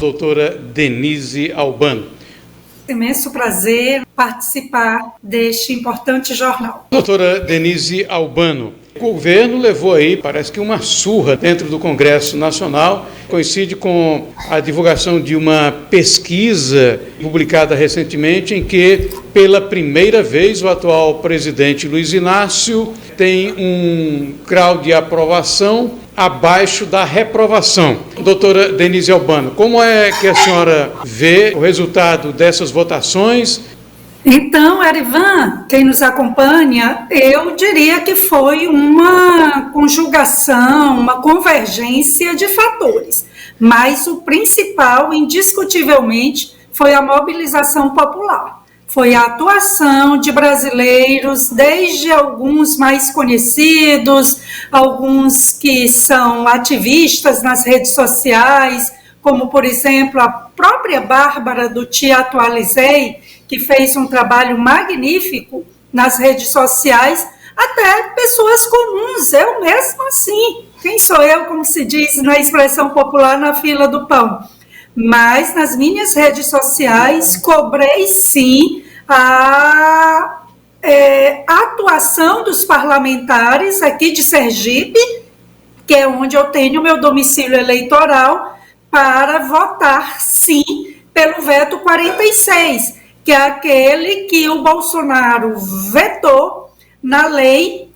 doutora Denise Albano. Imenso prazer participar deste importante jornal. Doutora Denise Albano, o governo levou aí, parece que uma surra dentro do Congresso Nacional, coincide com a divulgação de uma pesquisa publicada recentemente em que, pela primeira vez, o atual presidente Luiz Inácio tem um grau de aprovação abaixo da reprovação. Doutora Denise Albano, como é que a senhora vê o resultado dessas votações? Então, Erivan, quem nos acompanha, eu diria que foi uma conjugação, uma convergência de fatores, mas o principal, indiscutivelmente, foi a mobilização popular. Foi a atuação de brasileiros, desde alguns mais conhecidos, alguns que são ativistas nas redes sociais, como, por exemplo, a própria Bárbara do Te Atualizei, que fez um trabalho magnífico nas redes sociais, até pessoas comuns, eu mesma assim. Quem sou eu, como se diz na expressão popular, na fila do pão? Mas nas minhas redes sociais cobrei sim a atuação dos parlamentares aqui de Sergipe, que é onde eu tenho meu domicílio eleitoral, para votar sim pelo veto 46, que é aquele que o Bolsonaro vetou na lei,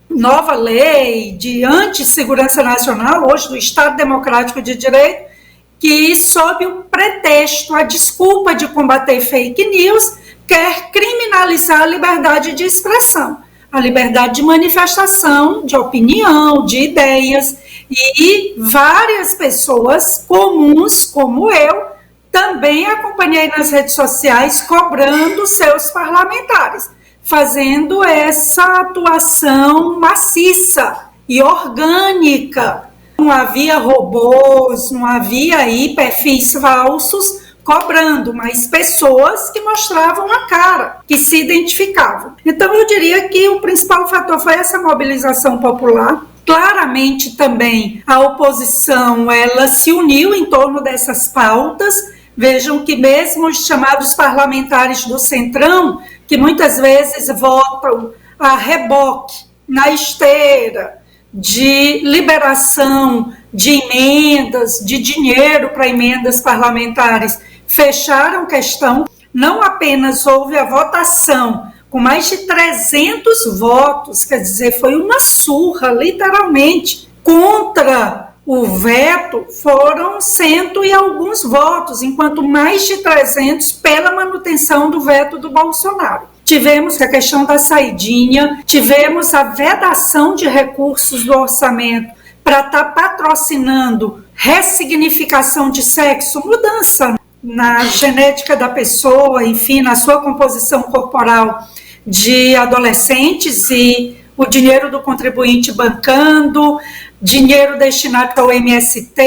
nova lei de antissegurança nacional, hoje do Estado Democrático de Direito, que, sob o pretexto, a desculpa de combater fake news, quer criminalizar a liberdade de expressão, a liberdade de manifestação, de opinião, de ideias, e várias pessoas comuns, como eu, também acompanhei nas redes sociais cobrando seus parlamentares, fazendo essa atuação maciça e orgânica. Não havia robôs, não havia aí perfis falsos cobrando, mas pessoas que mostravam a cara, que se identificavam. Então eu diria que o principal fator foi essa mobilização popular. Claramente também a oposição, ela se uniu em torno dessas pautas. Vejam que mesmo os chamados parlamentares do Centrão, que muitas vezes votam a reboque, na esteira, de liberação de emendas, de dinheiro para emendas parlamentares, fecharam questão. Não apenas houve a votação com mais de 300 votos, quer dizer, foi uma surra, literalmente, contra o veto foram 100 e alguns votos, enquanto mais de 300 pela manutenção do veto do Bolsonaro. Tivemos a questão da saidinha, tivemos a vedação de recursos do orçamento para estar patrocinando ressignificação de sexo, mudança na genética da pessoa, enfim, na sua composição corporal de adolescentes, e o dinheiro do contribuinte bancando, dinheiro destinado para o MST,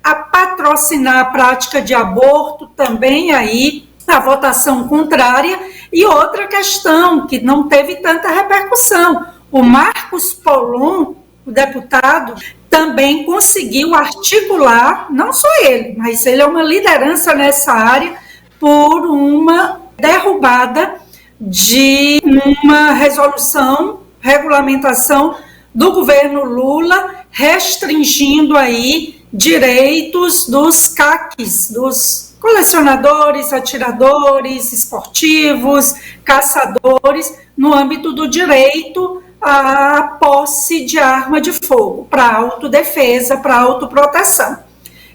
a patrocinar a prática de aborto, também aí a votação contrária. E outra questão que não teve tanta repercussão, o Marcos Polon, o deputado, também conseguiu articular, não só ele, mas ele é uma liderança nessa área, por uma derrubada de uma resolução, regulamentação do governo Lula, restringindo aí direitos dos CACs, dos colecionadores, atiradores, esportivos, caçadores, no âmbito do direito à posse de arma de fogo, para autodefesa, para autoproteção.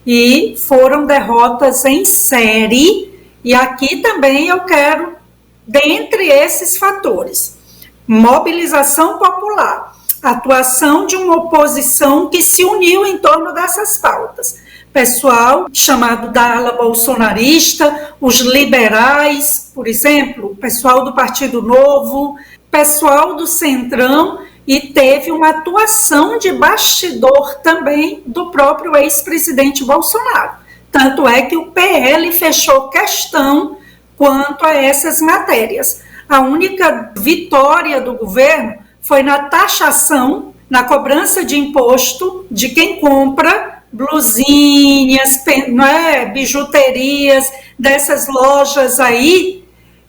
E foram derrotas em série, e aqui também eu quero, dentre esses fatores, mobilização popular, atuação de uma oposição que se uniu em torno dessas pautas. Pessoal chamado da ala bolsonarista, os liberais, por exemplo, o pessoal do Partido Novo, pessoal do Centrão, e teve uma atuação de bastidor também do próprio ex-presidente Bolsonaro. Tanto é que o PL fechou questão quanto a essas matérias. A única vitória do governo foi na taxação, na cobrança de imposto de quem compra blusinhas, não é? Bijuterias dessas lojas aí,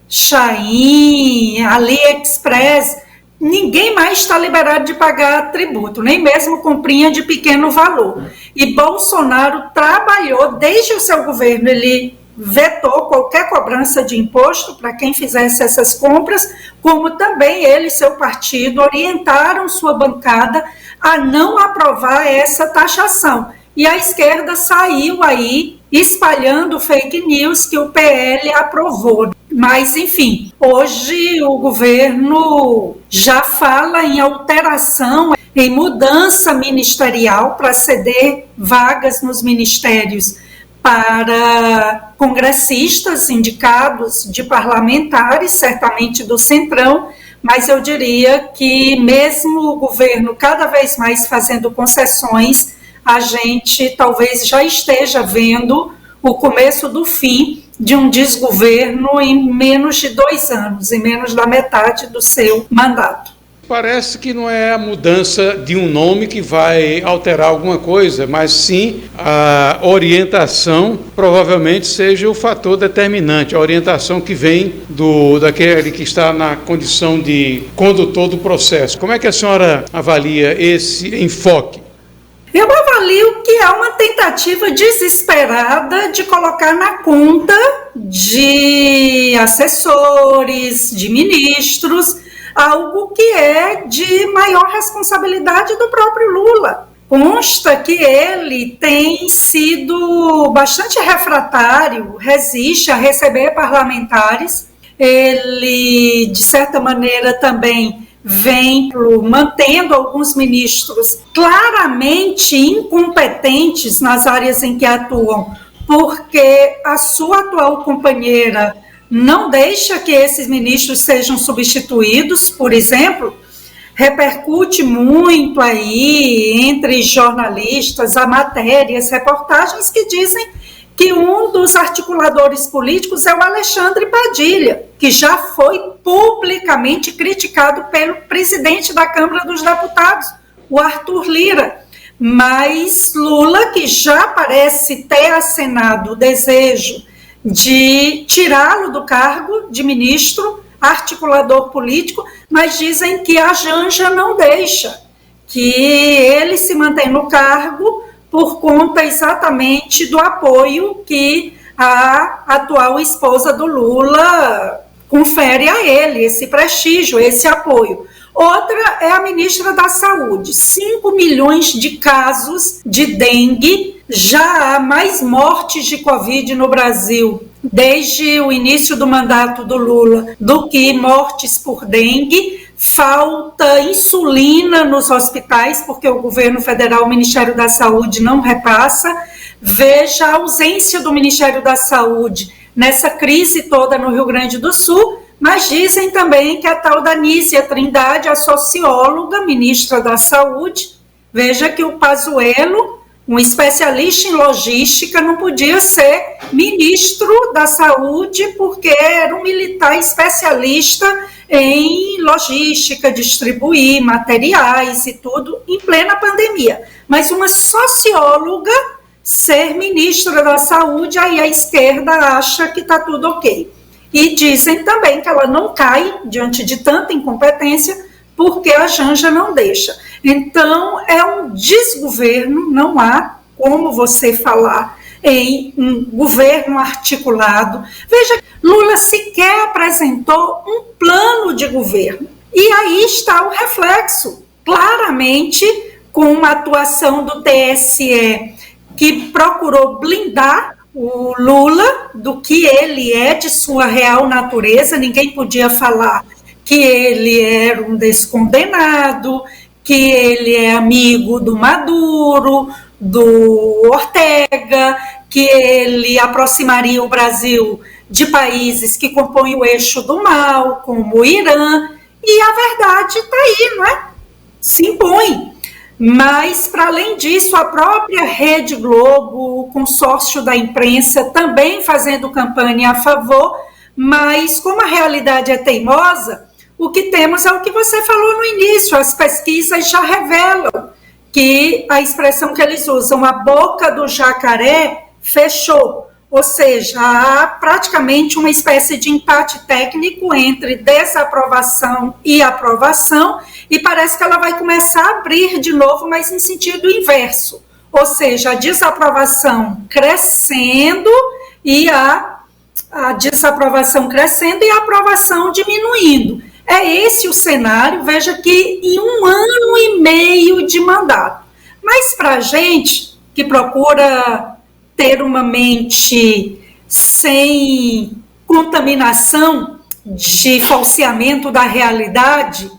Shein, AliExpress, ninguém mais está liberado de pagar tributo, nem mesmo comprinha de pequeno valor. E Bolsonaro trabalhou, desde o seu governo, ele vetou qualquer cobrança de imposto para quem fizesse essas compras, como também ele e seu partido orientaram sua bancada a não aprovar essa taxação. E a esquerda saiu aí espalhando fake news que o PL aprovou. Mas, enfim, hoje o governo já fala em alteração, em mudança ministerial para ceder vagas nos ministérios para congressistas indicados de parlamentares, certamente do Centrão, mas eu diria que mesmo o governo cada vez mais fazendo concessões, a gente talvez já esteja vendo o começo do fim de um desgoverno em menos de 2 anos, em menos da metade do seu mandato. Parece que não é a mudança de um nome que vai alterar alguma coisa, mas sim a orientação provavelmente seja o fator determinante, a orientação que vem daquele que está na condição de condutor do processo. Como é que a senhora avalia esse enfoque? Eu avalio que é uma tentativa desesperada de colocar na conta de assessores, de ministros, algo que é de maior responsabilidade do próprio Lula. Consta que ele tem sido bastante refratário, resiste a receber parlamentares, ele, de certa maneira, também vem mantendo alguns ministros claramente incompetentes nas áreas em que atuam, porque a sua atual companheira não deixa que esses ministros sejam substituídos, por exemplo. Repercute muito aí entre jornalistas, há matérias, reportagens que dizem que um dos articuladores políticos é o Alexandre Padilha, que já foi publicamente criticado pelo presidente da Câmara dos Deputados, o Arthur Lira. Mas Lula, que já parece ter acenado o desejo de tirá-lo do cargo de ministro, articulador político, mas dizem que a Janja não deixa, que ele se mantém no cargo por conta exatamente do apoio que a atual esposa do Lula confere a ele, esse prestígio, esse apoio. Outra é a ministra da Saúde. 5 milhões de casos de dengue, já há mais mortes de Covid no Brasil desde o início do mandato do Lula do que mortes por dengue. Falta insulina nos hospitais, porque o governo federal, o Ministério da Saúde, não repassa. Veja a ausência do Ministério da Saúde nessa crise toda no Rio Grande do Sul, mas dizem também que a tal da Nízia Trindade, a socióloga, ministra da Saúde, veja que o Pazuello, um especialista em logística, não podia ser ministro da Saúde porque era um militar especialista em logística, distribuir materiais e tudo, em plena pandemia. Mas uma socióloga ser ministra da Saúde, aí a esquerda acha que está tudo ok. E dizem também que ela não cai diante de tanta incompetência porque a Janja não deixa. Então, é um desgoverno, não há como você falar em um governo articulado. Veja, Lula sequer apresentou um plano de governo. E aí está o reflexo, claramente, com uma atuação do TSE que procurou blindar o Lula do que ele é, de sua real natureza. Ninguém podia falar que ele era um descondenado, que ele é amigo do Maduro, do Ortega, que ele aproximaria o Brasil de países que compõem o eixo do mal, como o Irã, e a verdade está aí, não é? Se impõe. Mas, para além disso, a própria Rede Globo, o consórcio da imprensa, também fazendo campanha a favor, mas como a realidade é teimosa, o que temos é o que você falou no início, as pesquisas já revelam que a expressão que eles usam, a boca do jacaré fechou, ou seja, há praticamente uma espécie de empate técnico entre desaprovação e aprovação, e parece que ela vai começar a abrir de novo, mas em sentido inverso, ou seja, a desaprovação crescendo e a desaprovação crescendo e a aprovação diminuindo. É esse o cenário, veja que em 1 ano e meio de mandato. Mas para a gente que procura ter uma mente sem contaminação de falseamento da realidade,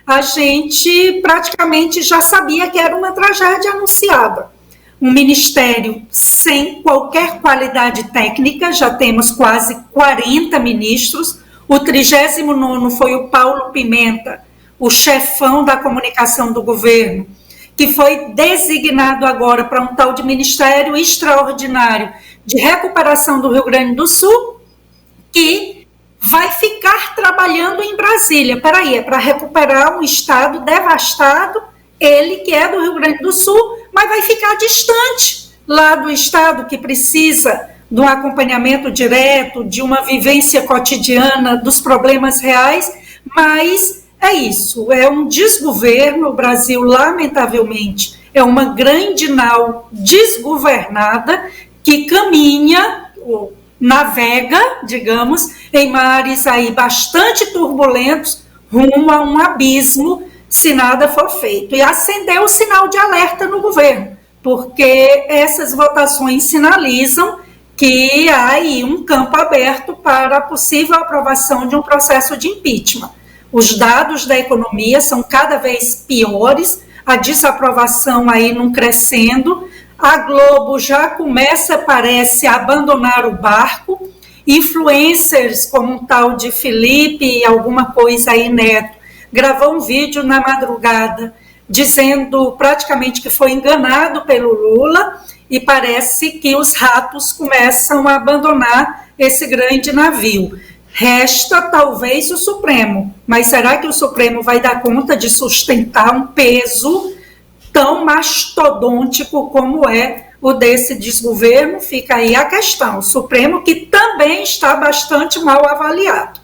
a gente praticamente já sabia que era uma tragédia anunciada. Um ministério sem qualquer qualidade técnica, já temos quase 40 ministros, o 39º foi o Paulo Pimenta, o chefão da comunicação do governo, que foi designado agora para um tal de Ministério Extraordinário de Recuperação do Rio Grande do Sul, que vai ficar trabalhando em Brasília. Peraí, é para recuperar um estado devastado, ele que é do Rio Grande do Sul, mas vai ficar distante lá do estado que precisa de um acompanhamento direto, de uma vivência cotidiana dos problemas reais, mas é isso, é um desgoverno. O Brasil, lamentavelmente, é uma grande nau desgovernada que caminha, ou navega, digamos, em mares aí bastante turbulentos, rumo a um abismo, se nada for feito. E acendeu o sinal de alerta no governo, porque essas votações sinalizam que há aí um campo aberto para a possível aprovação de um processo de impeachment. Os dados da economia são cada vez piores, a desaprovação aí não crescendo, a Globo já começa, parece, a abandonar o barco, influencers como um tal de Felipe e alguma coisa aí, Neto, gravou um vídeo na madrugada dizendo praticamente que foi enganado pelo Lula, e parece que os ratos começam a abandonar esse grande navio. Resta talvez o Supremo, mas será que o Supremo vai dar conta de sustentar um peso tão mastodôntico como é o desse desgoverno? Fica aí a questão. O Supremo, que também está bastante mal avaliado.